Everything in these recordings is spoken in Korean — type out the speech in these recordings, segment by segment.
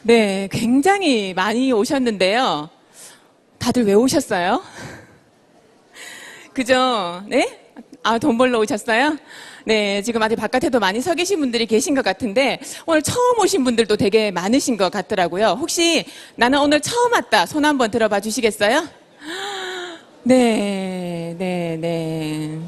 네, 굉장히 많이 오셨는데요. 다들 왜 오셨어요? 그죠? 네? 아, 돈 벌러 오셨어요? 네, 지금 아직 바깥에도 많이 서 계신 분들이 계신 것 같은데, 오늘 처음 오신 분들도 되게 많으신 것 같더라고요. 혹시 나는 오늘 처음 왔다, 손 한번 들어봐 주시겠어요? 네, 네, 네.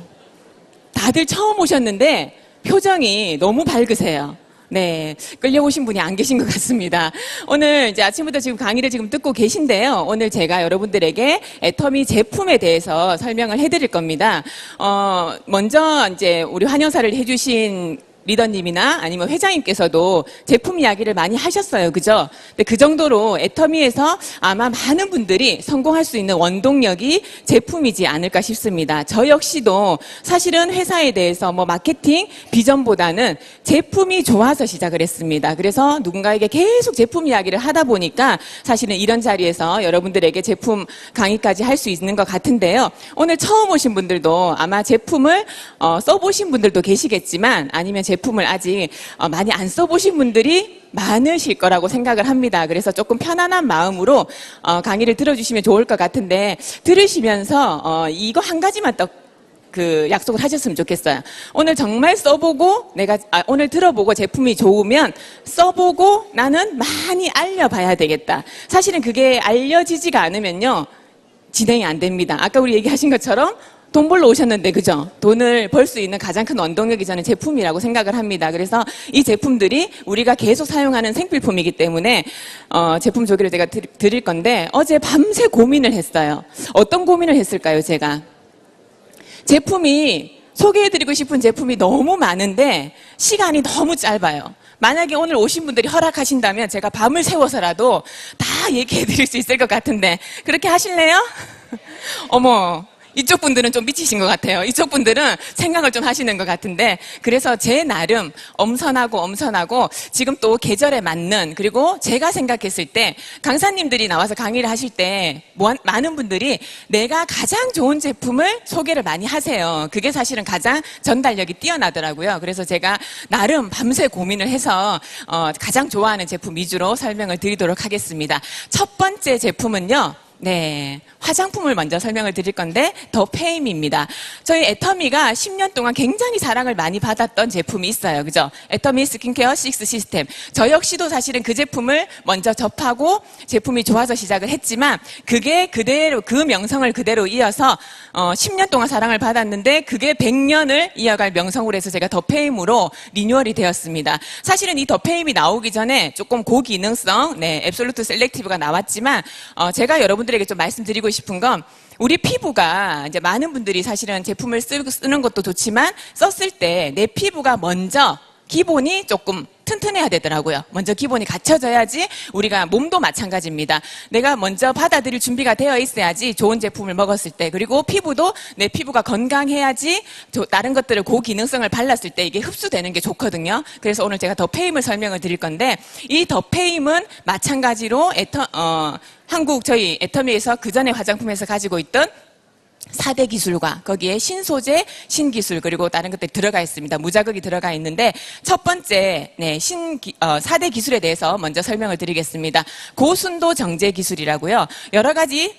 다들 처음 오셨는데, 표정이 너무 밝으세요. 네, 끌려오신 분이 안 계신 것 같습니다. 오늘 이제 아침부터 지금 강의를 지금 듣고 계신데요. 오늘 제가 여러분들에게 애터미 제품에 대해서 설명을 해드릴 겁니다. 먼저 이제 우리 환영사를 해주신 리더님이나 아니면 회장님께서도 제품 이야기를 많이 하셨어요. 그죠? 근데 그 정도로 애터미에서 아마 많은 분들이 성공할 수 있는 원동력이 제품이지 않을까 싶습니다. 저 역시도 사실은 회사에 대해서 뭐 마케팅 비전보다는 제품이 좋아서 시작을 했습니다. 그래서 누군가에게 계속 제품 이야기를 하다 보니까 사실은 이런 자리에서 여러분들에게 제품 강의까지 할 수 있는 것 같은데요. 오늘 처음 오신 분들도 아마 제품을 써보신 분들도 계시겠지만 아니면 제품을 아직 많이 안 써보신 분들이 많으실 거라고 생각을 합니다. 그래서 조금 편안한 마음으로 강의를 들어주시면 좋을 것 같은데 들으시면서 이거 한 가지만 약속을 하셨으면 좋겠어요. 오늘 정말 써보고 오늘 들어보고 제품이 좋으면 써보고 나는 많이 알려봐야 되겠다. 사실은 그게 알려지지가 않으면요 진행이 안 됩니다. 아까 우리 얘기하신 것처럼 돈 벌러 오셨는데, 그죠? 돈을 벌 수 있는 가장 큰 원동력이 저는 제품이라고 생각을 합니다. 그래서 이 제품들이 우리가 계속 사용하는 생필품이기 때문에, 제품 소개를 제가 드릴 건데, 어제 밤새 고민을 했어요. 어떤 고민을 했을까요, 제가? 제품이, 소개해드리고 싶은 제품이 너무 많은데, 시간이 너무 짧아요. 만약에 오늘 오신 분들이 허락하신다면 제가 밤을 새워서라도 다 얘기해드릴 수 있을 것 같은데, 그렇게 하실래요? 어머. 이쪽 분들은 좀 미치신 것 같아요. 이쪽 분들은 생각을 좀 하시는 것 같은데 그래서 제 나름 엄선하고 지금 또 계절에 맞는 그리고 제가 생각했을 때 강사님들이 나와서 강의를 하실 때 많은 분들이 내가 가장 좋은 제품을 소개를 많이 하세요. 그게 사실은 가장 전달력이 뛰어나더라고요. 그래서 제가 나름 밤새 고민을 해서 가장 좋아하는 제품 위주로 설명을 드리도록 하겠습니다. 첫 번째 제품은요. 네, 화장품을 먼저 설명을 드릴 건데 더 페임입니다. 저희 애터미가 10년 동안 굉장히 사랑을 많이 받았던 제품이 있어요. 그죠? 애터미 스킨케어 6 시스템. 저 역시도 사실은 그 제품을 먼저 접하고 제품이 좋아서 시작을 했지만 그게 그대로 그 명성을 그대로 이어서 10년 동안 사랑을 받았는데 그게 100년을 이어갈 명성으로 해서 제가 더 페임으로 리뉴얼이 되었습니다. 사실은 이 더 페임이 나오기 전에 조금 고기능성 앱솔루트 셀렉티브가 나왔지만 제가 여러분들에게 좀 말씀드리고 싶은 건 우리 피부가 이제 많은 분들이 사실은 제품을 쓰는 것도 좋지만 썼을 때 내 피부가 먼저 기본이 조금 튼튼해야 되더라고요. 먼저 기본이 갖춰져야지 우리가 몸도 마찬가지입니다. 내가 먼저 받아들일 준비가 되어 있어야지 좋은 제품을 먹었을 때 그리고 피부도 내 피부가 건강해야지 다른 것들을 고기능성을 발랐을 때 이게 흡수되는 게 좋거든요. 그래서 오늘 제가 더 페임을 설명을 드릴 건데 이 더 페임은 마찬가지로 한국 저희 애터미에서 그 전에 화장품에서 가지고 있던 4대 기술과 거기에 신소재, 신기술 그리고 다른 것들이 들어가 있습니다. 무자극이 들어가 있는데 첫 번째 4대 기술에 대해서 먼저 설명을 드리겠습니다. 고순도 정제 기술이라고요. 여러 가지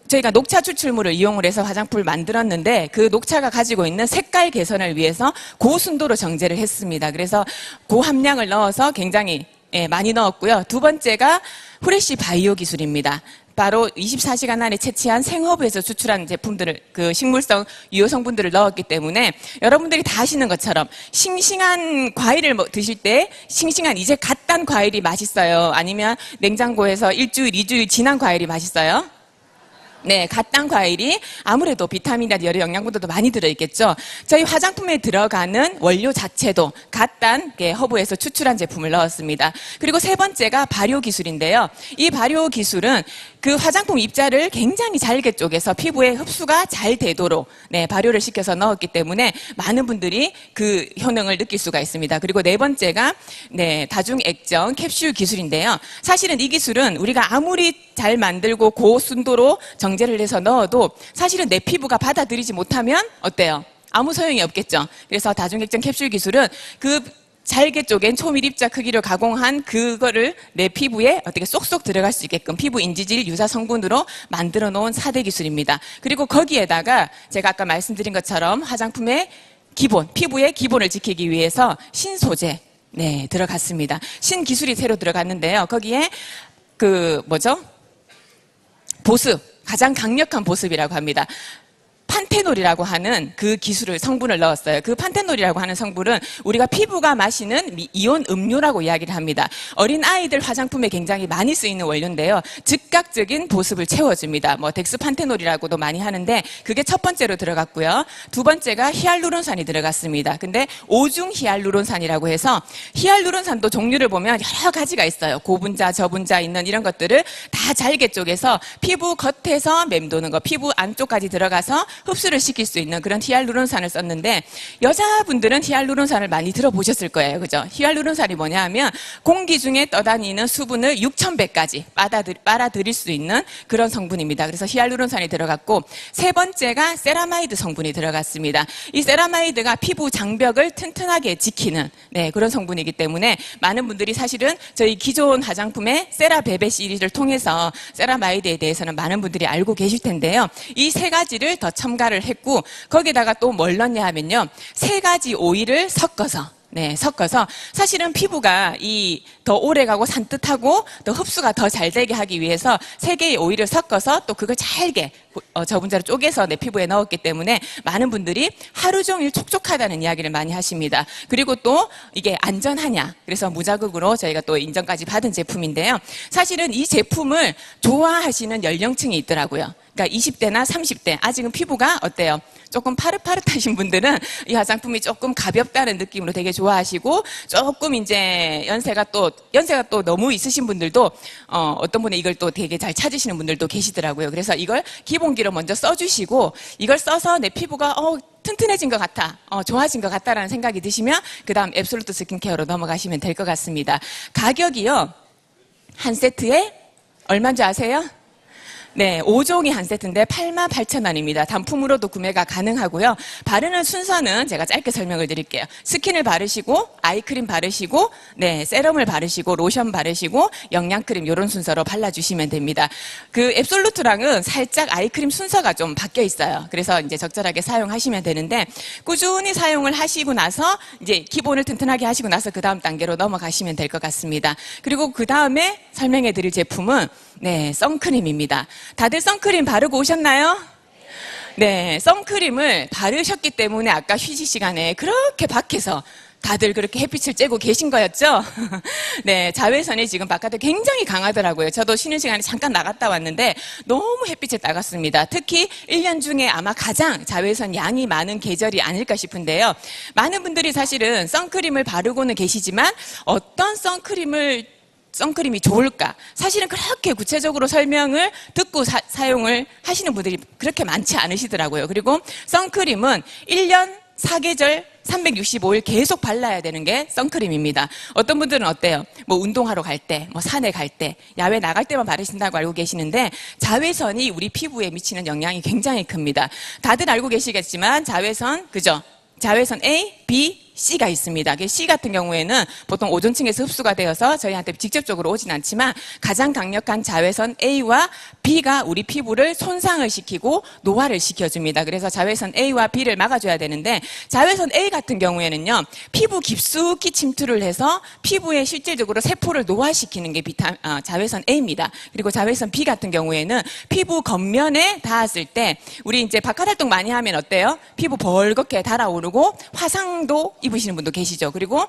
저희가 녹차 추출물을 이용을 해서 화장품을 만들었는데 그 녹차가 가지고 있는 색깔 개선을 위해서 고순도로 정제를 했습니다. 그래서 고함량을 넣어서 굉장히 많이 넣었고요. 두 번째가 후레쉬 바이오 기술입니다. 바로 24시간 안에 채취한 생허브에서 추출한 제품들을 그 식물성 유효 성분들을 넣었기 때문에 여러분들이 다 아시는 것처럼 싱싱한 과일을 드실 때 싱싱한 이제 갓 딴 과일이 맛있어요? 아니면 냉장고에서 1주일, 2주일 지난 과일이 맛있어요? 네, 갓 딴 과일이 아무래도 비타민이나 여러 영양분들도 많이 들어있겠죠. 저희 화장품에 들어가는 원료 자체도 갓 딴 허브에서 추출한 제품을 넣었습니다. 그리고 세 번째가 발효 기술인데요. 이 발효 기술은 그 화장품 입자를 굉장히 잘게 쪼개서 피부에 흡수가 잘 되도록 발효를 시켜서 넣었기 때문에 많은 분들이 그 효능을 느낄 수가 있습니다. 그리고 네 번째가 다중액정 캡슐 기술인데요. 사실은 이 기술은 우리가 아무리 잘 만들고 고순도로 정제를 해서 넣어도 사실은 내 피부가 받아들이지 못하면 어때요? 아무 소용이 없겠죠. 그래서 다중액정 캡슐 기술은 그 잘게 쪼갠 초밀입자 크기로 가공한 그거를 내 피부에 어떻게 쏙쏙 들어갈 수 있게끔 피부 인지질 유사 성분으로 만들어 놓은 4대 기술입니다. 그리고 거기에다가 제가 아까 말씀드린 것처럼 화장품의 기본, 피부의 기본을 지키기 위해서 신소재, 네, 들어갔습니다. 신기술이 새로 들어갔는데요. 거기에 보습, 가장 강력한 보습이라고 합니다. 판테놀이라고 하는 그 기술을 성분을 넣었어요. 그 판테놀이라고 하는 성분은 우리가 피부가 마시는 이온 음료라고 이야기를 합니다. 어린 아이들 화장품에 굉장히 많이 쓰이는 원료인데요. 즉각적인 보습을 채워줍니다. 덱스판테놀이라고도 많이 하는데 그게 첫 번째로 들어갔고요. 두 번째가 히알루론산이 들어갔습니다. 근데 오중 히알루론산이라고 해서 히알루론산도 종류를 보면 여러 가지가 있어요. 고분자, 저분자 있는 이런 것들을 다 잘게 쪼개서 피부 겉에서 맴도는 거, 피부 안쪽까지 들어가서 흡수를 시킬 수 있는 그런 히알루론산을 썼는데 여자분들은 히알루론산을 많이 들어보셨을 거예요. 그죠? 히알루론산이 뭐냐 하면 공기 중에 떠다니는 수분을 6,000배까지 빨아들일 수 있는 그런 성분입니다. 그래서 히알루론산이 들어갔고 세 번째가 세라마이드 성분이 들어갔습니다. 이 세라마이드가 피부 장벽을 튼튼하게 지키는 그런 성분이기 때문에 많은 분들이 사실은 저희 기존 화장품의 세라베베 시리즈를 통해서 세라마이드에 대해서는 많은 분들이 알고 계실 텐데요. 이 세 가지를 더 첨가를 했고 거기다가 또 뭘 넣냐 하면요. 세 가지 오일을 섞어서 사실은 피부가 더 오래가고 산뜻하고 더 흡수가 더 잘 되게 하기 위해서 세 개의 오일을 섞어서 또 그걸 잘게 저분자로 쪼개서 내 피부에 넣었기 때문에 많은 분들이 하루 종일 촉촉하다는 이야기를 많이 하십니다. 그리고 또 이게 안전하냐 그래서 무자극으로 저희가 또 인정까지 받은 제품인데요. 사실은 이 제품을 좋아하시는 연령층이 있더라고요. 그러니까 20대나 30대 아직은 피부가 어때요? 조금 파릇파릇하신 분들은 이 화장품이 조금 가볍다는 느낌으로 되게 좋아하시고 조금 이제 연세가 또 너무 있으신 분들도 어떤 분은 이걸 또 되게 잘 찾으시는 분들도 계시더라고요. 그래서 이걸 기본기로 먼저 써주시고 이걸 써서 내 피부가 튼튼해진 것 같아, 좋아진 것 같다라는 생각이 드시면 그 다음 앱솔루트 스킨케어로 넘어가시면 될 것 같습니다. 가격이요. 한 세트에 얼마인지 아세요? 네, 5종이 한 세트인데 88,000원입니다. 단품으로도 구매가 가능하고요. 바르는 순서는 제가 짧게 설명을 드릴게요. 스킨을 바르시고 아이크림 바르시고 세럼을 바르시고 로션 바르시고 영양크림 이런 순서로 발라주시면 됩니다. 그 앱솔루트랑은 살짝 아이크림 순서가 좀 바뀌어 있어요. 그래서 이제 적절하게 사용하시면 되는데 꾸준히 사용을 하시고 나서 이제 기본을 튼튼하게 하시고 나서 그 다음 단계로 넘어가시면 될 것 같습니다. 그리고 그 다음에 설명해 드릴 제품은 선크림입니다. 다들 선크림 바르고 오셨나요? 네, 선크림을 바르셨기 때문에 아까 휴식 시간에 그렇게 밖에서 다들 그렇게 햇빛을 쬐고 계신 거였죠? 네, 자외선이 지금 바깥에 굉장히 강하더라고요. 저도 쉬는 시간에 잠깐 나갔다 왔는데 너무 햇빛에 따갑습니다. 특히 1년 중에 아마 가장 자외선 양이 많은 계절이 아닐까 싶은데요. 많은 분들이 사실은 선크림을 바르고는 계시지만 어떤 선크림이 좋을까? 사실은 그렇게 구체적으로 설명을 듣고 사용을 하시는 분들이 그렇게 많지 않으시더라고요. 그리고 선크림은 1년 4계절 365일 계속 발라야 되는 게 선크림입니다. 어떤 분들은 어때요? 운동하러 갈 때, 산에 갈 때, 야외 나갈 때만 바르신다고 알고 계시는데 자외선이 우리 피부에 미치는 영향이 굉장히 큽니다. 다들 알고 계시겠지만 자외선, 그죠? 자외선 A, B, C가 있습니다. C 같은 경우에는 보통 오존층에서 흡수가 되어서 저희한테 직접적으로 오진 않지만 가장 강력한 자외선 A와 B가 우리 피부를 손상을 시키고 노화를 시켜줍니다. 그래서 자외선 A와 B를 막아줘야 되는데 자외선 A 같은 경우에는요. 피부 깊숙이 침투를 해서 피부에 실질적으로 세포를 노화시키는 게 자외선 A입니다. 그리고 자외선 B 같은 경우에는 피부 겉면에 닿았을 때 우리 이제 바깥 활동 많이 하면 어때요? 피부 벌겋게 달아오르고 화상도 입으시는 분도 계시죠. 그리고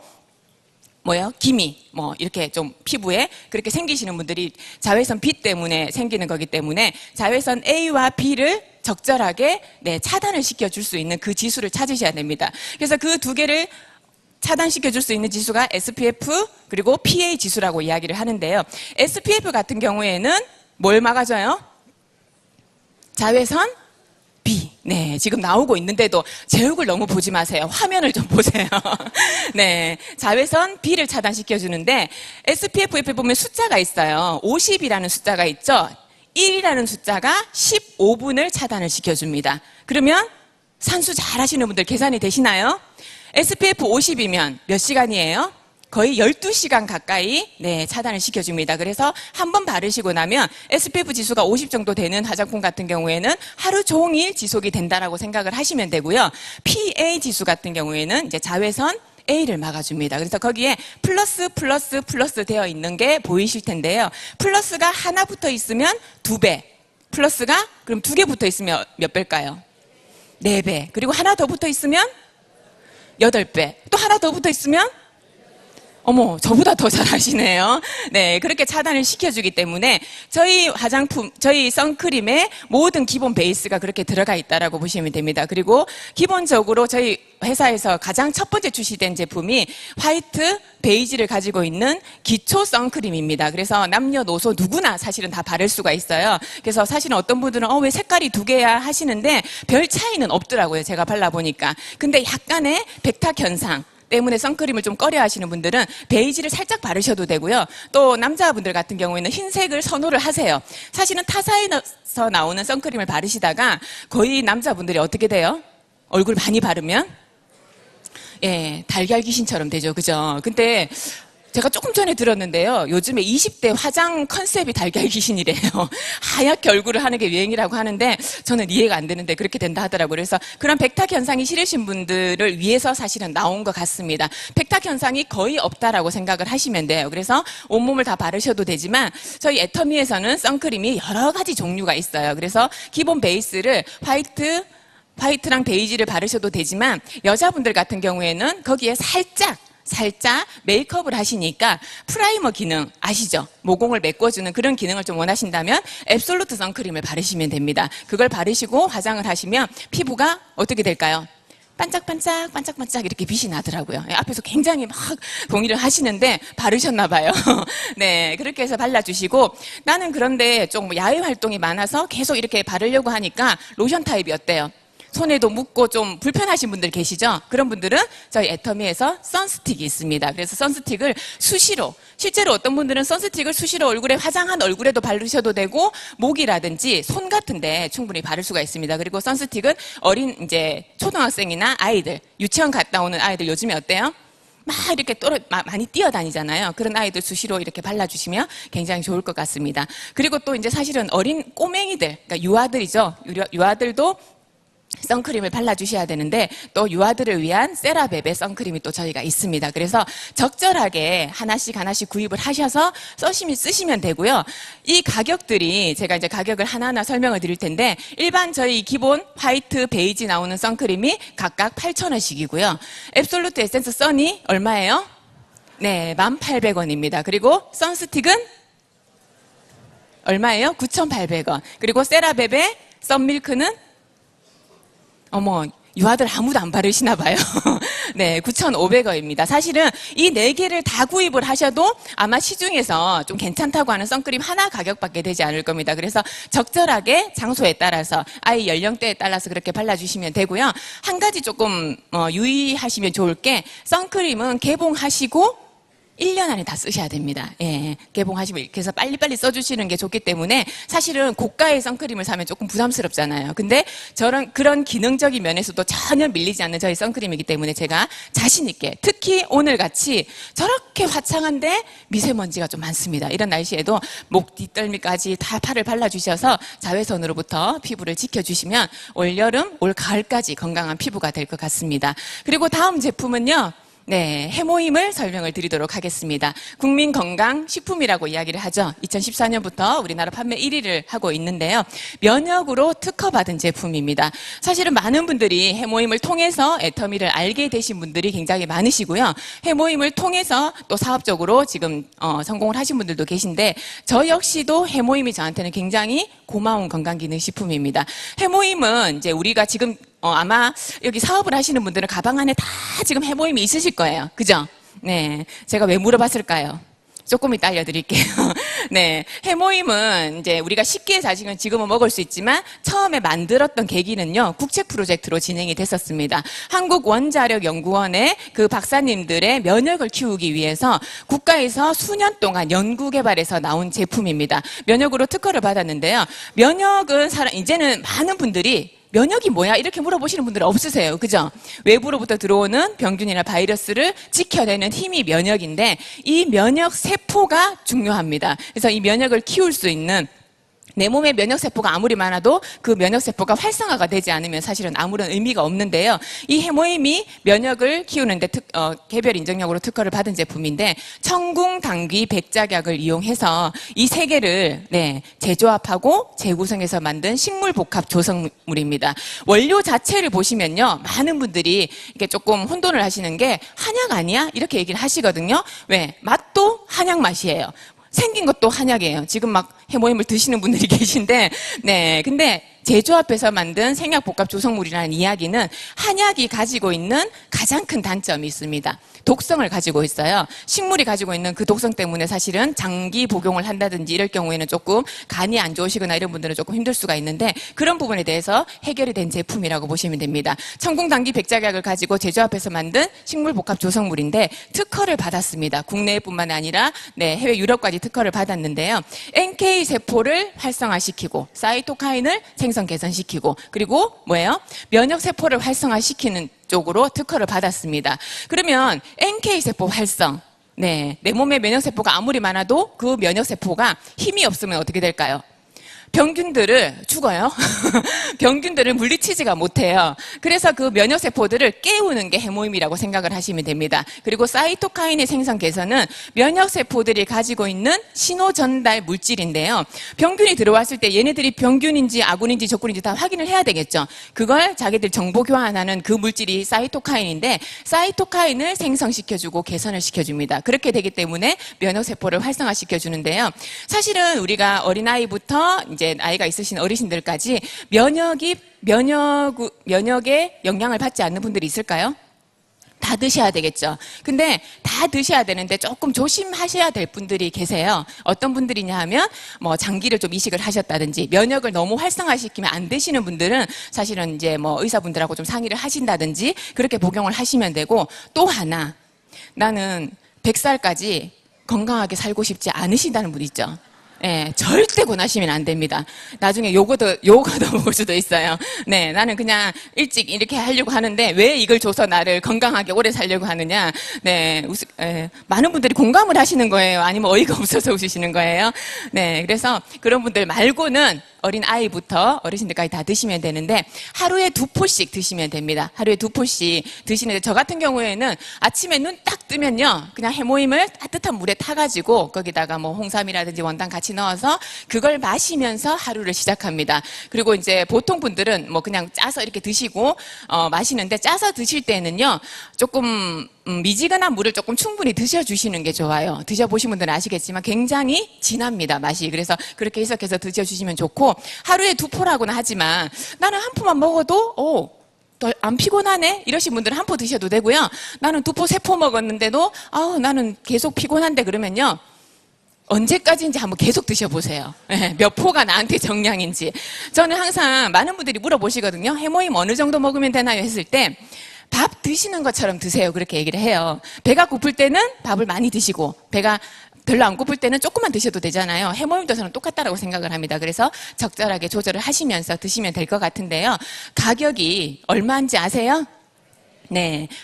기미 이렇게 좀 피부에 그렇게 생기시는 분들이 자외선 B 때문에 생기는 거기 때문에 자외선 A와 B를 적절하게 차단을 시켜줄 수 있는 그 지수를 찾으셔야 됩니다. 그래서 그 두 개를 차단시켜줄 수 있는 지수가 SPF 그리고 PA 지수라고 이야기를 하는데요. SPF 같은 경우에는 뭘 막아줘요? 자외선 B. 네, 지금 나오고 있는데도 제 얼굴 너무 보지 마세요. 화면을 좀 보세요. 네, 자외선 B를 차단시켜주는데 SPF에 보면 숫자가 있어요. 50이라는 숫자가 있죠. 1이라는 숫자가 15분을 차단을 시켜줍니다. 그러면 산수 잘 하시는 분들 계산이 되시나요? SPF 50이면 몇 시간이에요? 거의 12시간 가까이 차단을 시켜줍니다. 그래서 한번 바르시고 나면 SPF 지수가 50 정도 되는 화장품 같은 경우에는 하루 종일 지속이 된다라고 생각을 하시면 되고요. PA 지수 같은 경우에는 이제 자외선 A를 막아줍니다. 그래서 거기에 플러스 되어 있는 게 보이실 텐데요. 플러스가 하나 붙어 있으면 2배. 플러스가 그럼 2개 붙어 있으면 몇 배일까요? 4배. 그리고 하나 더 붙어 있으면 8배. 또 하나 더 붙어 있으면 어머, 저보다 더 잘하시네요. 네, 그렇게 차단을 시켜주기 때문에 저희 화장품, 저희 선크림의 모든 기본 베이스가 그렇게 들어가 있다라고 보시면 됩니다. 그리고 기본적으로 저희 회사에서 가장 첫 번째 출시된 제품이 화이트 베이지를 가지고 있는 기초 선크림입니다. 그래서 남녀노소 누구나 사실은 다 바를 수가 있어요. 그래서 사실은 어떤 분들은 왜 색깔이 2개야 하시는데 별 차이는 없더라고요. 제가 발라보니까. 근데 약간의 백탁 현상 때문에 선크림을 좀 꺼려 하시는 분들은 베이지를 살짝 바르셔도 되고요. 또 남자분들 같은 경우에는 흰색을 선호를 하세요. 사실은 타사에서 나오는 선크림을 바르시다가 거의 남자분들이 어떻게 돼요? 얼굴 많이 바르면 달걀 귀신처럼 되죠. 그죠? 근데 제가 조금 전에 들었는데요. 요즘에 20대 화장 컨셉이 달걀 귀신이래요. 하얗게 얼굴을 하는 게 유행이라고 하는데 저는 이해가 안 되는데 그렇게 된다 하더라고요. 그래서 그런 백탁 현상이 싫으신 분들을 위해서 사실은 나온 것 같습니다. 백탁 현상이 거의 없다라고 생각을 하시면 돼요. 그래서 온몸을 다 바르셔도 되지만 저희 애터미에서는 선크림이 여러 가지 종류가 있어요. 그래서 기본 베이스를 화이트랑 베이지를 바르셔도 되지만 여자분들 같은 경우에는 거기에 살짝 메이크업을 하시니까 프라이머 기능 아시죠? 모공을 메꿔주는 그런 기능을 좀 원하신다면 앱솔루트 선크림을 바르시면 됩니다. 그걸 바르시고 화장을 하시면 피부가 어떻게 될까요? 반짝반짝 이렇게 빛이 나더라고요. 앞에서 굉장히 막 동의를 하시는데 바르셨나 봐요. 네, 그렇게 해서 발라주시고 나는 그런데 좀 야외 활동이 많아서 계속 이렇게 바르려고 하니까 로션 타입이 어때요? 손에도 묻고 좀 불편하신 분들 계시죠? 그런 분들은 저희 애터미에서 선스틱이 있습니다. 그래서 선스틱을 수시로, 실제로 어떤 분들은 선스틱을 수시로 얼굴에 화장한 얼굴에도 바르셔도 되고 목이라든지 손 같은데 충분히 바를 수가 있습니다. 그리고 선스틱은 어린 이제 초등학생이나 아이들, 유치원 갔다 오는 아이들 요즘에 어때요? 막 이렇게 많이 뛰어다니잖아요. 그런 아이들 수시로 이렇게 발라주시면 굉장히 좋을 것 같습니다. 그리고 또 이제 사실은 어린 꼬맹이들, 그러니까 유아들이죠. 유아들도 선크림을 발라주셔야 되는데 또 유아들을 위한 세라베베 선크림이 또 저희가 있습니다. 그래서 적절하게 하나씩 구입을 하셔서 쓰시면 되고요. 이 가격들이 제가 이제 가격을 하나하나 설명을 드릴 텐데 일반 저희 기본 화이트, 베이지 나오는 선크림이 각각 8,000원씩이고요. 앱솔루트 에센스 써니 얼마예요? 네, 1,800원입니다. 그리고 선스틱은 얼마예요? 9,800원. 그리고 세라베베 썬밀크는 어머, 유아들 아무도 안 바르시나 봐요. 네, 9,500원입니다. 사실은 이 4개를 다 구입을 하셔도 아마 시중에서 좀 괜찮다고 하는 선크림 하나 가격밖에 되지 않을 겁니다. 그래서 적절하게 장소에 따라서 아이 연령대에 따라서 그렇게 발라주시면 되고요. 한 가지 조금 유의하시면 좋을 게 선크림은 개봉하시고 1년 안에 다 쓰셔야 됩니다. 예, 개봉하시면 이렇게 해서 빨리빨리 써주시는 게 좋기 때문에 사실은 고가의 선크림을 사면 조금 부담스럽잖아요. 근데 그런 기능적인 면에서도 전혀 밀리지 않는 저희 선크림이기 때문에 제가 자신있게 특히 오늘같이 저렇게 화창한데 미세먼지가 좀 많습니다. 이런 날씨에도 목 뒷덜미까지 다 팔을 발라주셔서 자외선으로부터 피부를 지켜주시면 올여름, 올 가을까지 건강한 피부가 될 것 같습니다. 그리고 다음 제품은요. 네, 해모임을 설명을 드리도록 하겠습니다. 국민건강식품이라고 이야기를 하죠. 2014년부터 우리나라 판매 1위를 하고 있는데요. 면역으로 특허받은 제품입니다. 사실은 많은 분들이 해모임을 통해서 애터미를 알게 되신 분들이 굉장히 많으시고요. 해모임을 통해서 또 사업적으로 지금 성공을 하신 분들도 계신데 저 역시도 해모임이 저한테는 굉장히 고마운 건강기능식품입니다. 해모임은 이제 우리가 지금 아마 여기 사업을 하시는 분들은 가방 안에 다 지금 해모임이 있으실 거예요. 그죠? 네. 제가 왜 물어봤을까요? 조금 이따 알려드릴게요. 네. 해모임은 이제 우리가 쉽게 사실은 지금은 먹을 수 있지만 처음에 만들었던 계기는요, 국책 프로젝트로 진행이 됐었습니다. 한국원자력연구원의 그 박사님들의 면역을 키우기 위해서 국가에서 수년 동안 연구 개발해서 나온 제품입니다. 면역으로 특허를 받았는데요. 면역은 이제는 많은 분들이 면역이 뭐야? 이렇게 물어보시는 분들은 없으세요. 그죠? 외부로부터 들어오는 병균이나 바이러스를 지켜내는 힘이 면역인데 이 면역 세포가 중요합니다. 그래서 이 면역을 키울 수 있는 내 몸에 면역세포가 아무리 많아도 그 면역세포가 활성화가 되지 않으면 사실은 아무런 의미가 없는데요. 이 해모임이 면역을 키우는데 개별 인증약으로 특허를 받은 제품인데 청궁당귀 백작약을 이용해서 이 세 개를 재조합하고 재구성해서 만든 식물복합 조성물입니다. 원료 자체를 보시면요. 많은 분들이 이게 조금 혼돈을 하시는 게 한약 아니야? 이렇게 얘기를 하시거든요. 왜? 맛도 한약 맛이에요. 생긴 것도 한약이에요. 지금 막 해모임을 드시는 분들이 계신데, 근데 제조합해서 만든 생약복합 조성물이라는 이야기는 한약이 가지고 있는 가장 큰 단점이 있습니다. 독성을 가지고 있어요. 식물이 가지고 있는 그 독성 때문에 사실은 장기 복용을 한다든지 이럴 경우에는 조금 간이 안 좋으시거나 이런 분들은 조금 힘들 수가 있는데 그런 부분에 대해서 해결이 된 제품이라고 보시면 됩니다. 청궁당귀 백작약을 가지고 제조합해서 만든 식물복합 조성물인데 특허를 받았습니다. 국내뿐만 아니라 해외 유럽까지 특허를 받았는데요. NK 세포를 활성화시키고 사이토카인을 생성 개선시키고 그리고 뭐예요? 면역 세포를 활성화시키는 쪽으로 특허를 받았습니다. 그러면 NK 세포 활성, 내 몸에 면역 세포가 아무리 많아도 그 면역 세포가 힘이 없으면 어떻게 될까요? 병균들을 죽어요. 병균들을 물리치지가 못해요. 그래서 그 면역세포들을 깨우는 게 해모임이라고 생각을 하시면 됩니다. 그리고 사이토카인의 생성 개선은 면역세포들이 가지고 있는 신호전달 물질인데요. 병균이 들어왔을 때 얘네들이 병균인지 아군인지 적군인지 다 확인을 해야 되겠죠. 그걸 자기들 정보 교환하는 그 물질이 사이토카인인데 사이토카인을 생성시켜주고 개선을 시켜줍니다. 그렇게 되기 때문에 면역세포를 활성화시켜주는데요. 사실은 우리가 어린아이부터 이제 나이가 있으신 어르신들까지 면역에 영향을 받지 않는 분들이 있을까요? 다 드셔야 되겠죠. 근데 다 드셔야 되는데 조금 조심하셔야 될 분들이 계세요. 어떤 분들이냐 하면 뭐 장기를 좀 이식을 하셨다든지 면역을 너무 활성화시키면 안 되시는 분들은 사실은 이제 뭐 의사분들하고 좀 상의를 하신다든지 그렇게 복용을 하시면 되고 또 하나 나는 100살까지 건강하게 살고 싶지 않으신다는 분 있죠. 절대 권하시면 안 됩니다. 나중에 요거도 먹을 수도 있어요. 나는 그냥 일찍 이렇게 하려고 하는데 왜 이걸 줘서 나를 건강하게 오래 살려고 하느냐. 많은 분들이 공감을 하시는 거예요. 아니면 어이가 없어서 웃으시는 거예요. 그래서 그런 분들 말고는 어린 아이부터 어르신들까지 다 드시면 되는데 하루에 2포씩 드시면 됩니다. 하루에 2포씩 드시는데 저 같은 경우에는 아침에 눈 딱 뜨면요. 그냥 해모임을 따뜻한 물에 타가지고 거기다가 뭐 홍삼이라든지 원당 같이 넣어서 그걸 마시면서 하루를 시작합니다. 그리고 이제 보통 분들은 뭐 그냥 짜서 이렇게 드시고 마시는데 짜서 드실 때는요. 조금 미지근한 물을 조금 충분히 드셔주시는 게 좋아요. 드셔보신 분들은 아시겠지만 굉장히 진합니다, 맛이. 그래서 그렇게 해석해서 드셔주시면 좋고 하루에 2포라고는 하지만 나는 한 포만 먹어도 더 안 피곤하네? 이러신 분들은 한 포 드셔도 되고요. 나는 2포, 3포 먹었는데도 나는 계속 피곤한데 그러면요. 언제까지인지 한번 계속 드셔보세요. 몇 포가 나한테 정량인지. 저는 항상 많은 분들이 물어보시거든요. 해모임 어느 정도 먹으면 되나요? 했을 때 밥 드시는 것처럼 드세요. 그렇게 얘기를 해요. 배가 고플 때는 밥을 많이 드시고 배가 별로 안 고플 때는 조금만 드셔도 되잖아요. 해모임도 저는 똑같다라고 생각을 합니다. 그래서 적절하게 조절을 하시면서 드시면 될 것 같은데요. 가격이 얼마인지 아세요?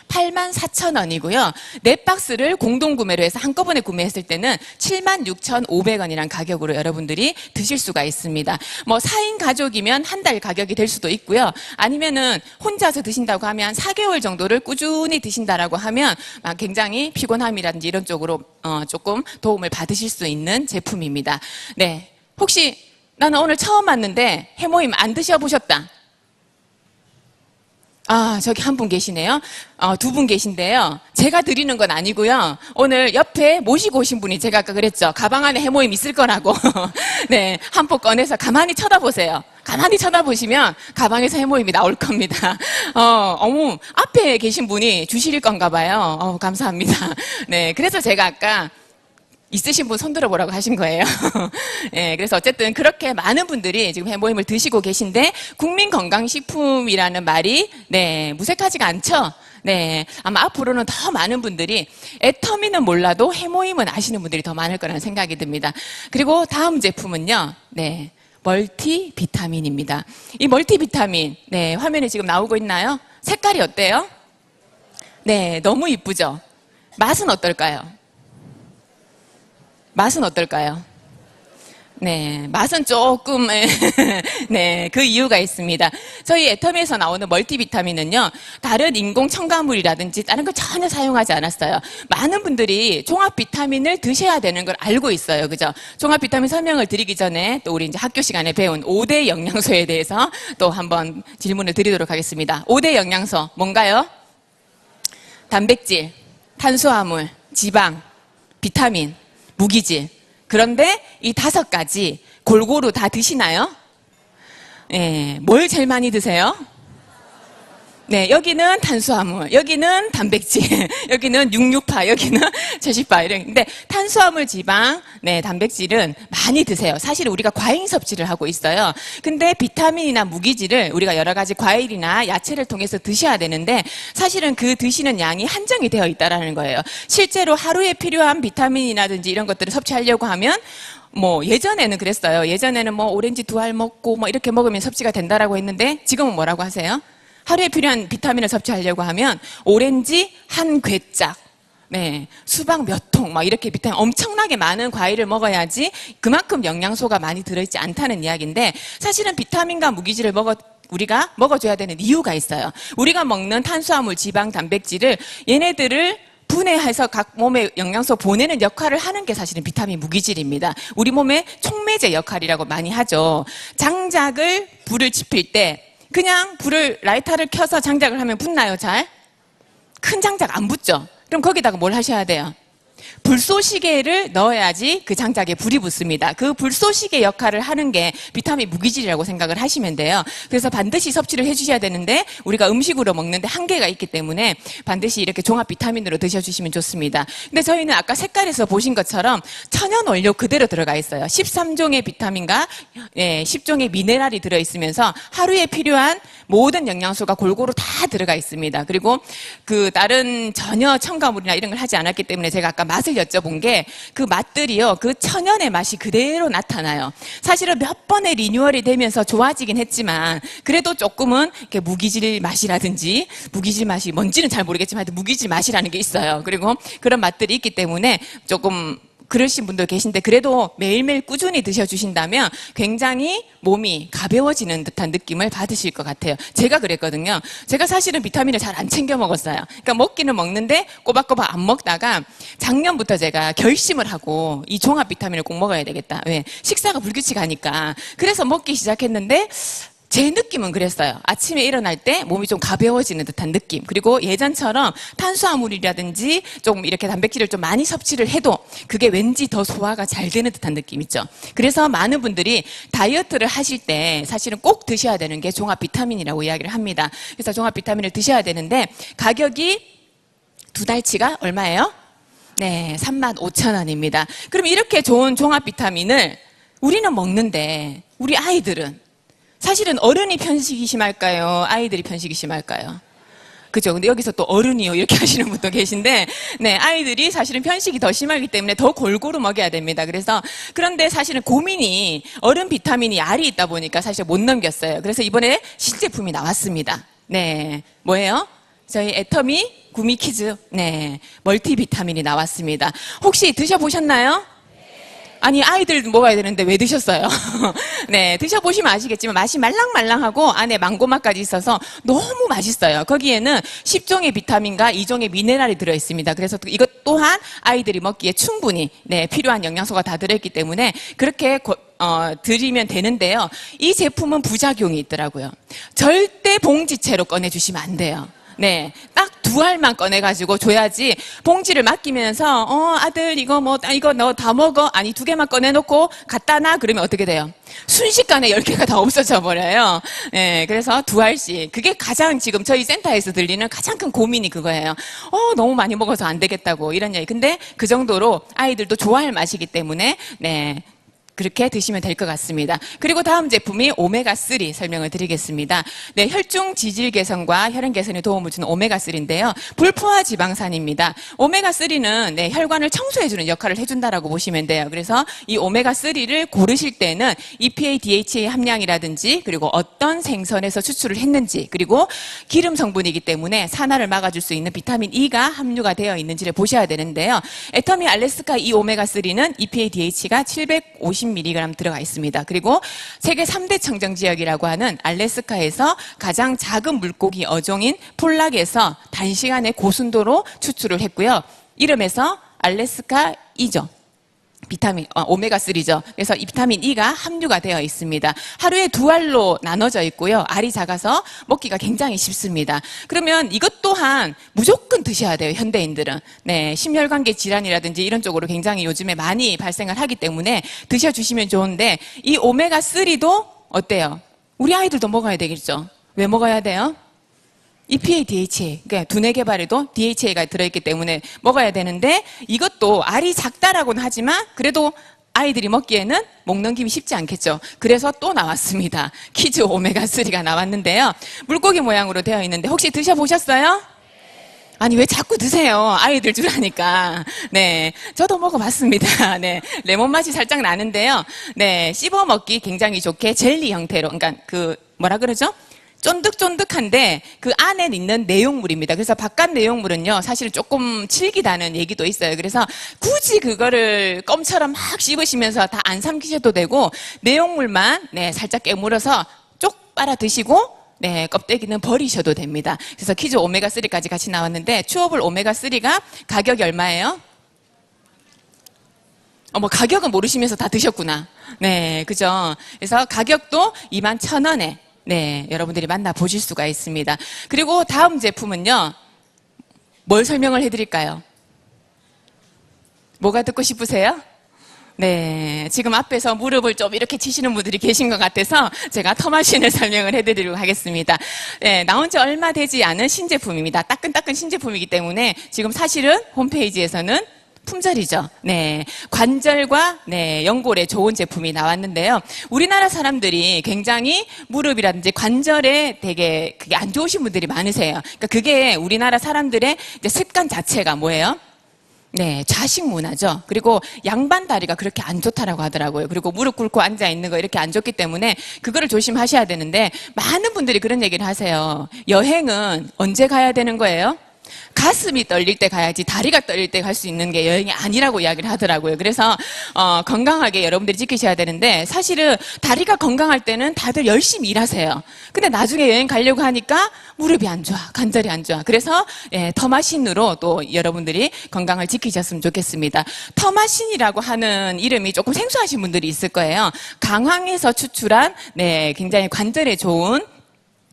84,000원이고요. 4박스를 공동구매로 해서 한꺼번에 구매했을 때는 76,500원이라는 가격으로 여러분들이 드실 수가 있습니다. 뭐 4인 가족이면 한 달 가격이 될 수도 있고요. 아니면은 혼자서 드신다고 하면 4개월 정도를 꾸준히 드신다라고 하면 굉장히 피곤함이라든지 이런 쪽으로 조금 도움을 받으실 수 있는 제품입니다. 혹시 나는 오늘 처음 왔는데 해모임 안 드셔보셨다? 저기 한 분 계시네요. 2분 계신데요. 제가 드리는 건 아니고요. 오늘 옆에 모시고 오신 분이 제가 아까 그랬죠. 가방 안에 해모임 있을 거라고. 한 포 꺼내서 가만히 쳐다보세요. 가만히 쳐다보시면 가방에서 해모임이 나올 겁니다. 어머, 앞에 계신 분이 주실 건가 봐요. 감사합니다. 그래서 제가 아까 있으신 분 손들어 보라고 하신 거예요. 그래서 어쨌든 그렇게 많은 분들이 지금 해모임을 드시고 계신데 국민건강식품이라는 말이 무색하지가 않죠. 아마 앞으로는 더 많은 분들이 애터미는 몰라도 해모임은 아시는 분들이 더 많을 거라는 생각이 듭니다. 그리고 다음 제품은요. 멀티비타민입니다. 이 멀티비타민, 네, 화면에 지금 나오고 있나요? 색깔이 어때요? 네, 너무 이쁘죠? 맛은 어떨까요? 맛은 어떨까요? 네, 맛은 조금, 네, 그 이유가 있습니다. 저희 애텀에서 나오는 멀티비타민은요, 다른 인공 첨가물이라든지 다른 걸 전혀 사용하지 않았어요. 많은 분들이 종합 비타민을 드셔야 되는 걸 알고 있어요. 그죠? 종합 비타민 설명을 드리기 전에 또 우리 이제 학교 시간에 배운 5대 영양소에 대해서 또 한번 질문을 드리도록 하겠습니다. 5대 영양소, 뭔가요? 단백질, 탄수화물, 지방, 비타민, 무기질. 그런데 이 5가지 골고루 다 드시나요? 네, 뭘 제일 많이 드세요? 네, 여기는 탄수화물, 여기는 단백질, 여기는 육류파, 여기는 채식파 이런데 탄수화물, 지방, 네, 단백질은 많이 드세요. 사실 우리가 과잉 섭취를 하고 있어요. 근데 비타민이나 무기질을 우리가 여러 가지 과일이나 야채를 통해서 드셔야 되는데 사실은 그 드시는 양이 한정이 되어 있다라는 거예요. 실제로 하루에 필요한 비타민이라든지 이런 것들을 섭취하려고 하면 뭐 예전에는 그랬어요. 예전에는 뭐 오렌지 2알 먹고 뭐 이렇게 먹으면 섭취가 된다라고 했는데 지금은 뭐라고 하세요? 하루에 필요한 비타민을 섭취하려고 하면 오렌지 한 괴짝, 네, 수박 몇 통, 막 이렇게 비타민 엄청나게 많은 과일을 먹어야지 그만큼 영양소가 많이 들어있지 않다는 이야기인데 사실은 비타민과 무기질을 우리가 먹어줘야 되는 이유가 있어요. 우리가 먹는 탄수화물, 지방, 단백질을 얘네들을 분해해서 각 몸에 영양소 보내는 역할을 하는 게 사실은 비타민 무기질입니다. 우리 몸의 촉매제 역할이라고 많이 하죠. 장작을 불을 지필 때 그냥 라이터를 켜서 장작을 하면 붙나요, 잘? 큰 장작 안 붙죠? 그럼 거기다가 뭘 하셔야 돼요? 불쏘시개를 넣어야지 그 장작에 불이 붙습니다. 그 불쏘시개 역할을 하는 게 비타민 무기질이라고 생각을 하시면 돼요. 그래서 반드시 섭취를 해주셔야 되는데 우리가 음식으로 먹는데 한계가 있기 때문에 반드시 이렇게 종합 비타민으로 드셔주시면 좋습니다. 근데 저희는 아까 색깔에서 보신 것처럼 천연 원료 그대로 들어가 있어요. 13종의 비타민과 10종의 미네랄이 들어있으면서 하루에 필요한 모든 영양소가 골고루 다 들어가 있습니다. 그리고 그 다른 전혀 첨가물이나 이런 걸 하지 않았기 때문에 제가 아까 맛을 여쭤본 게 그 맛들이요, 그 천연의 맛이 그대로 나타나요. 사실은 몇 번의 리뉴얼이 되면서 좋아지긴 했지만 그래도 조금은 이렇게 무기질 맛이라든지 무기질 맛이 뭔지는 잘 모르겠지만 하여튼 무기질 맛이라는 게 있어요. 그리고 그런 맛들이 있기 때문에 조금 그러신 분들 계신데 그래도 매일매일 꾸준히 드셔주신다면 굉장히 몸이 가벼워지는 듯한 느낌을 받으실 것 같아요. 제가 그랬거든요. 제가 사실은 비타민을 잘 안 챙겨 먹었어요. 그러니까 먹기는 먹는데 꼬박꼬박 안 먹다가 작년부터 제가 결심을 하고 이 종합 비타민을 꼭 먹어야 되겠다. 왜? 식사가 불규칙하니까. 그래서 먹기 시작했는데 제 느낌은 그랬어요. 아침에 일어날 때 몸이 좀 가벼워지는 듯한 느낌. 그리고 예전처럼 탄수화물이라든지 좀 이렇게 단백질을 좀 많이 섭취를 해도 그게 왠지 더 소화가 잘 되는 듯한 느낌 있죠. 그래서 많은 분들이 다이어트를 하실 때 사실은 꼭 드셔야 되는 게 종합 비타민이라고 이야기를 합니다. 그래서 종합 비타민을 드셔야 되는데 가격이 2달치가 얼마예요? 네, 35,000원입니다. 그럼 이렇게 좋은 종합 비타민을 우리는 먹는데 우리 아이들은 사실은 어른이 편식이 심할까요? 아이들이 편식이 심할까요? 그죠? 근데 여기서 또 어른이요 이렇게 하시는 분도 계신데, 네, 아이들이 사실은 편식이 더 심하기 때문에 더 골고루 먹여야 됩니다. 그런데 사실은 고민이 어른 비타민이 알이 있다 보니까 사실 못 넘겼어요. 그래서 이번에 신제품이 나왔습니다. 네, 뭐예요? 저희 애터미 구미키즈, 네, 멀티비타민이 나왔습니다. 혹시 드셔보셨나요? 아니 아이들 먹어야 되는데 왜 드셨어요? 네, 드셔보시면 아시겠지만 맛이 말랑말랑하고 안에 망고 맛까지 있어서 너무 맛있어요. 거기에는 10종의 비타민과 2종의 미네랄이 들어있습니다. 그래서 이것 또한 아이들이 먹기에 충분히 필요한 영양소가 다 들어있기 때문에 그렇게 드리면 되는데요. 이 제품은 부작용이 있더라고요. 절대 봉지채로 꺼내주시면 안 돼요. 네, 딱 2알만 꺼내가지고 줘야지 봉지를 맡기면서 아들 이거 너 다 먹어? 아니 2개만 꺼내놓고 갖다 놔? 그러면 어떻게 돼요? 순식간에 10개가 다 없어져 버려요. 네, 그래서 2알씩 그게 가장 지금 저희 센터에서 들리는 가장 큰 고민이 그거예요. 너무 많이 먹어서 안 되겠다고 이런 얘기. 근데 그 정도로 아이들도 좋아할 맛이기 때문에 네, 그렇게 드시면 될 것 같습니다. 그리고 다음 제품이 오메가3 설명을 드리겠습니다. 네, 혈중 지질 개선과 혈행 개선에 도움을 주는 오메가3인데요. 불포화 지방산입니다. 오메가3는 네, 혈관을 청소해주는 역할을 해준다라고 보시면 돼요. 그래서 이 오메가3를 고르실 때는 EPA, DHA 함량이라든지 그리고 어떤 생선에서 추출을 했는지 그리고 기름 성분이기 때문에 산화를 막아줄 수 있는 비타민 E가 함유가 되어 있는지를 보셔야 되는데요. 애터미 알래스카 이 오메가3는 EPA, DHA가 750mg 들어가 있습니다. 그리고 세계 3대 청정지역이라고 하는 알래스카에서 가장 작은 물고기 어종인 폴락에서 단시간에 고순도로 추출을 했고요. 이름에서 알래스카 E죠. 오메가3죠. 그래서 이 비타민 E가 함유가 되어 있습니다. 하루에 두 알로 나눠져 있고요. 알이 작아서 먹기가 굉장히 쉽습니다. 그러면 이것 또한 무조건 드셔야 돼요. 현대인들은. 네, 심혈관계 질환이라든지 이런 쪽으로 굉장히 요즘에 많이 발생을 하기 때문에 드셔주시면 좋은데 이 오메가3도 어때요? 우리 아이들도 먹어야 되겠죠. 왜 먹어야 돼요? EPA, DHA, 그러니까 두뇌 개발에도 DHA가 들어있기 때문에 먹어야 되는데 이것도 알이 작다라고는 하지만 그래도 아이들이 먹기에는 목 넘김이 쉽지 않겠죠. 그래서 또 나왔습니다. 키즈 오메가3가 나왔는데요. 물고기 모양으로 되어 있는데 혹시 드셔보셨어요? 아니 왜 자꾸 드세요? 아이들 주라니까. 네, 저도 먹어봤습니다. 네, 레몬 맛이 살짝 나는데요. 네, 씹어 먹기 굉장히 좋게 젤리 형태로, 그러니까 그 뭐라 그러죠? 쫀득쫀득한데 그 안에 있는 내용물입니다. 그래서 바깥 내용물은요 사실 조금 질기다는 얘기도 있어요. 그래서 굳이 그거를 껌처럼 막 씹으시면서 다 안 삼키셔도 되고 내용물만 네, 살짝 깨물어서 쪽 빨아 드시고 네, 껍데기는 버리셔도 됩니다. 그래서 키즈 오메가3까지 같이 나왔는데 추어블 오메가3가 가격이 얼마예요? 뭐 가격은 모르시면서 다 드셨구나. 네, 그죠? 그래서 가격도 21,000원에 네, 여러분들이 만나보실 수가 있습니다. 그리고 다음 제품은요. 뭘 설명을 해드릴까요? 뭐가 듣고 싶으세요? 네, 지금 앞에서 무릎을 좀 이렇게 치시는 분들이 계신 것 같아서 제가 터마신을 설명을 해드리도록 하겠습니다. 네, 나온 지 얼마 되지 않은 신제품입니다. 따끈따끈 신제품이기 때문에 지금 사실은 홈페이지에서는 품절이죠. 네. 관절과 네, 연골에 좋은 제품이 나왔는데요. 우리나라 사람들이 굉장히 무릎이라든지 관절에 되게 그게 안 좋으신 분들이 많으세요. 그러니까 그게 우리나라 사람들의 이제 습관 자체가 뭐예요? 네, 좌식 문화죠. 그리고 양반 다리가 그렇게 안 좋다라고 하더라고요. 그리고 무릎 꿇고 앉아 있는 거 이렇게 안 좋기 때문에 그거를 조심하셔야 되는데 많은 분들이 그런 얘기를 하세요. 여행은 언제 가야 되는 거예요? 가슴이 떨릴 때 가야지 다리가 떨릴 때 갈 수 있는 게 여행이 아니라고 이야기를 하더라고요. 그래서 건강하게 여러분들이 지키셔야 되는데 사실은 다리가 건강할 때는 다들 열심히 일하세요. 근데 나중에 여행 가려고 하니까 무릎이 안 좋아, 관절이 안 좋아. 그래서 예, 터마신으로 또 여러분들이 건강을 지키셨으면 좋겠습니다. 터마신이라고 하는 이름이 조금 생소하신 분들이 있을 거예요. 강황에서 추출한 네, 굉장히 관절에 좋은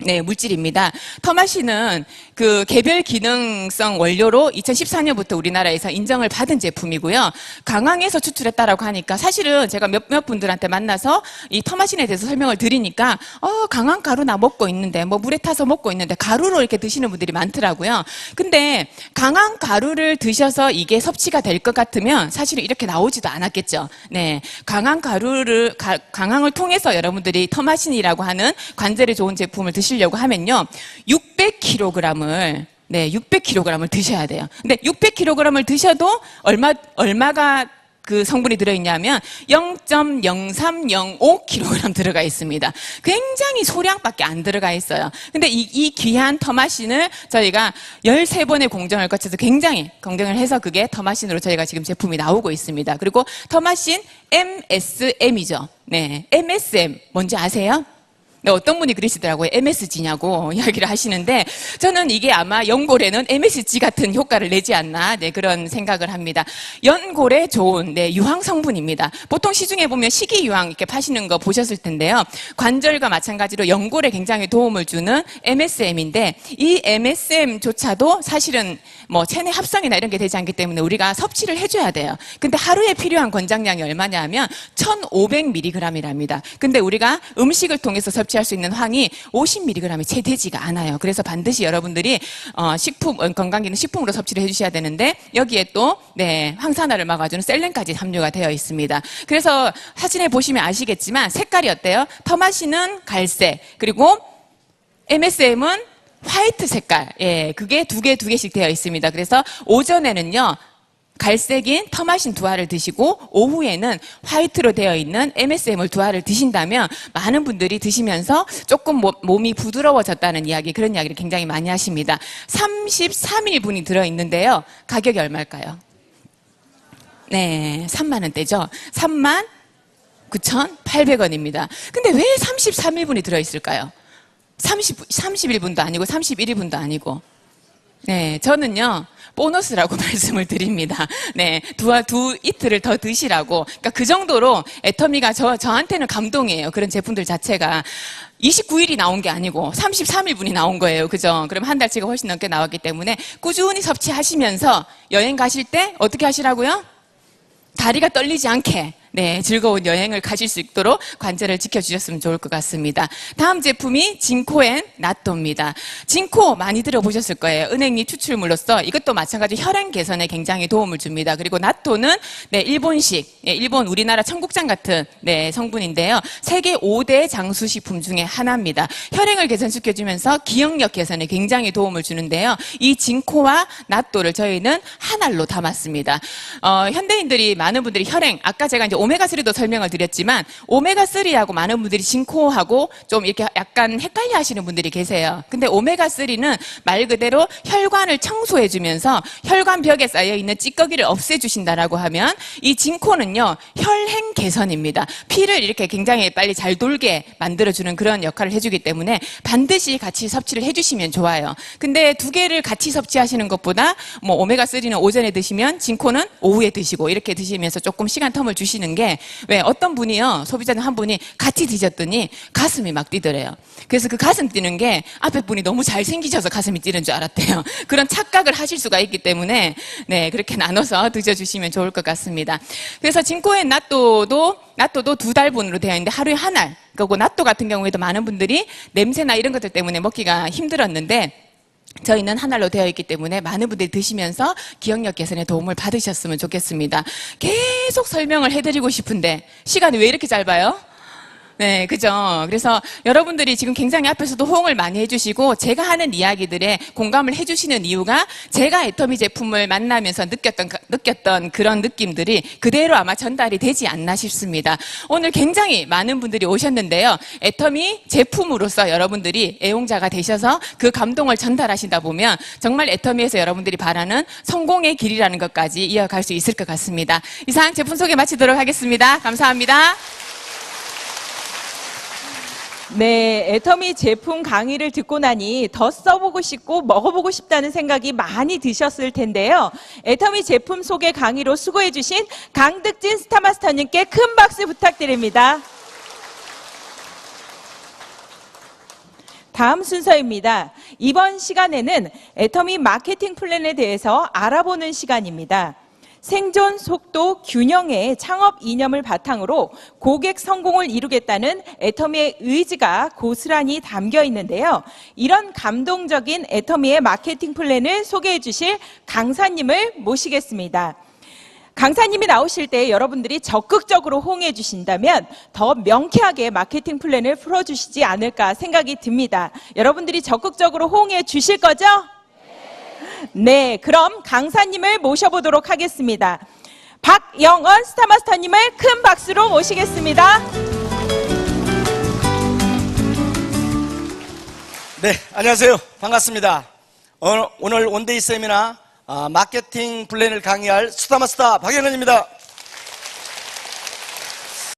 네, 물질입니다. 터마신은 그 개별 기능성 원료로 2014년부터 우리나라에서 인정을 받은 제품이고요. 강황에서 추출했다라고 하니까 사실은 제가 몇몇 분들한테 만나서 이 터마신에 대해서 설명을 드리니까 강황 가루 나 먹고 있는데 뭐 물에 타서 먹고 있는데 가루로 이렇게 드시는 분들이 많더라고요. 근데 강황 가루를 드셔서 이게 섭취가 될 것 같으면 사실은 이렇게 나오지도 않았겠죠. 네, 강황을 통해서 여러분들이 터마신이라고 하는 관절에 좋은 제품을 드시려고 하면요. 600kg을 네, 600kg을 드셔야 돼요. 근데 600kg을 드셔도 얼마가 그 성분이 들어있냐면 0.0305kg 들어가 있습니다. 굉장히 소량밖에 안 들어가 있어요. 근데 이 귀한 터마신을 저희가 13번의 공정을 거쳐서 굉장히 공정을 해서 그게 터마신으로 저희가 지금 제품이 나오고 있습니다. 그리고 터마신 MSM이죠. 네, MSM 뭔지 아세요? 네, 어떤 분이 그러시더라고요. MSG냐고 이야기를 하시는데 저는 이게 아마 연골에는 MSG 같은 효과를 내지 않나 네, 그런 생각을 합니다. 연골에 좋은 네, 유황 성분입니다. 보통 시중에 보면 식이유황 이렇게 파시는 거 보셨을 텐데요. 관절과 마찬가지로 연골에 굉장히 도움을 주는 MSM인데 이 MSM조차도 사실은 뭐 체내 합성이나 이런 게 되지 않기 때문에 우리가 섭취를 해줘야 돼요. 근데 하루에 필요한 권장량이 얼마냐 하면 1500mg이랍니다. 근데 우리가 음식을 통해서 섭취 섭취할 수 있는 황이 50mg이 채 되지가 않아요. 그래서 반드시 여러분들이 건강기능 식품으로 섭취를 해주셔야 되는데 여기에 또 황산화를 막아주는 셀렌까지 함유가 되어 있습니다. 그래서 사진에 보시면 아시겠지만 색깔이 어때요? 터마시는 갈색, 그리고 MSM은 화이트 색깔. 그게 두 개씩 되어 있습니다. 그래서 오전에는요, 갈색인 터마신 두 알을 드시고 오후에는 화이트로 되어 있는 MSM을 두 알을 드신다면 많은 분들이 드시면서 조금 몸이 부드러워졌다는 이야기, 그런 이야기를 굉장히 많이 하십니다. 33일분이 들어있는데요. 가격이 얼마일까요? 네, 3만 원대죠. 39,800원입니다. 근데 왜 33일분이 들어있을까요? 30일분도 아니고 31일분도 아니고. 네, 저는요, 보너스라고 말씀을 드립니다. 네, 두 이틀을 더 드시라고. 그러니까 그 정도로 애터미가 저한테는 감동이에요. 그런 제품들 자체가. 29일이 나온 게 아니고 33일분이 나온 거예요. 그죠? 그럼 한 달치가 훨씬 넘게 나왔기 때문에 꾸준히 섭취하시면서 여행 가실 때 어떻게 하시라고요? 다리가 떨리지 않게 즐거운 여행을 가실 수 있도록 관절을 지켜주셨으면 좋을 것 같습니다. 다음 제품이 진코앤 나또입니다. 진코 많이 들어보셨을 거예요. 은행잎 추출물로서 이것도 마찬가지로 혈행 개선에 굉장히 도움을 줍니다. 그리고 나또는 일본식, 일본 우리나라 청국장 같은 성분인데요. 세계 5대 장수식품 중에 하나입니다. 혈행을 개선시켜주면서 기억력 개선에 굉장히 도움을 주는데요. 이 진코와 나또를 저희는 한 알로 담았습니다. 현대인들이 많은 분들이 혈행, 아까 제가 이제 오메가3도 설명을 드렸지만 오메가3하고 많은 분들이 진코하고 좀 이렇게 약간 헷갈려 하시는 분들이 계세요. 근데 오메가3는 말 그대로 혈관을 청소해주면서 혈관벽에 쌓여있는 찌꺼기를 없애주신다라고 하면 이 진코는요, 혈행 개선입니다. 피를 이렇게 굉장히 빨리 잘 돌게 만들어주는 그런 역할을 해주기 때문에 반드시 같이 섭취를 해주시면 좋아요. 근데 두 개를 같이 섭취하시는 것보다 오메가3는 오전에 드시면 진코는 오후에 드시고 이렇게 드시면서 조금 시간 텀을 주시는 게, 왜 어떤 분이요, 소비자는 한 분이 같이 드셨더니 가슴이 막 뛰더래요. 그래서 그 가슴 뛰는 게 앞에 분이 너무 잘생기셔서 가슴이 뛰는 줄 알았대요. 그런 착각을 하실 수가 있기 때문에 그렇게 나눠서 드셔주시면 좋을 것 같습니다. 그래서 진코앤 나또도 2달분으로 되어 있는데 하루에 한 알. 그리고 나또 같은 경우에도 많은 분들이 냄새나 이런 것들 때문에 먹기가 힘들었는데 저희는 한 알로 되어 있기 때문에 많은 분들이 드시면서 기억력 개선에 도움을 받으셨으면 좋겠습니다. 계속 설명을 해드리고 싶은데 시간이 왜 이렇게 짧아요? 네, 그죠. 그래서 여러분들이 지금 굉장히 앞에서도 호응을 많이 해주시고 제가 하는 이야기들에 공감을 해주시는 이유가 제가 애터미 제품을 만나면서 느꼈던 그런 느낌들이 그대로 아마 전달이 되지 않나 싶습니다. 오늘 굉장히 많은 분들이 오셨는데요. 애터미 제품으로서 여러분들이 애용자가 되셔서 그 감동을 전달하신다 보면 정말 애터미에서 여러분들이 바라는 성공의 길이라는 것까지 이어갈 수 있을 것 같습니다. 이상 제품 소개 마치도록 하겠습니다. 감사합니다. 네, 애터미 제품 강의를 듣고 나니 더 써보고 싶고 먹어보고 싶다는 생각이 많이 드셨을 텐데요. 애터미 제품 소개 강의로 수고해주신 강득진 스타마스터님께 큰 박수 부탁드립니다. 다음 순서입니다. 이번 시간에는 애터미 마케팅 플랜에 대해서 알아보는 시간입니다. 생존, 속도, 균형의 창업 이념을 바탕으로 고객 성공을 이루겠다는 애터미의 의지가 고스란히 담겨 있는데요. 이런 감동적인 애터미의 마케팅 플랜을 소개해 주실 강사님을 모시겠습니다. 강사님이 나오실 때 여러분들이 적극적으로 호응해 주신다면 더 명쾌하게 마케팅 플랜을 풀어주시지 않을까 생각이 듭니다. 여러분들이 적극적으로 호응해 주실 거죠? 네, 그럼 강사님을 모셔보도록 하겠습니다. 박영언 스타마스터님을 큰 박수로 모시겠습니다. 네, 안녕하세요. 반갑습니다. 오늘 원데이 세미나 마케팅 플랜을 강의할 스타마스터 박영언입니다.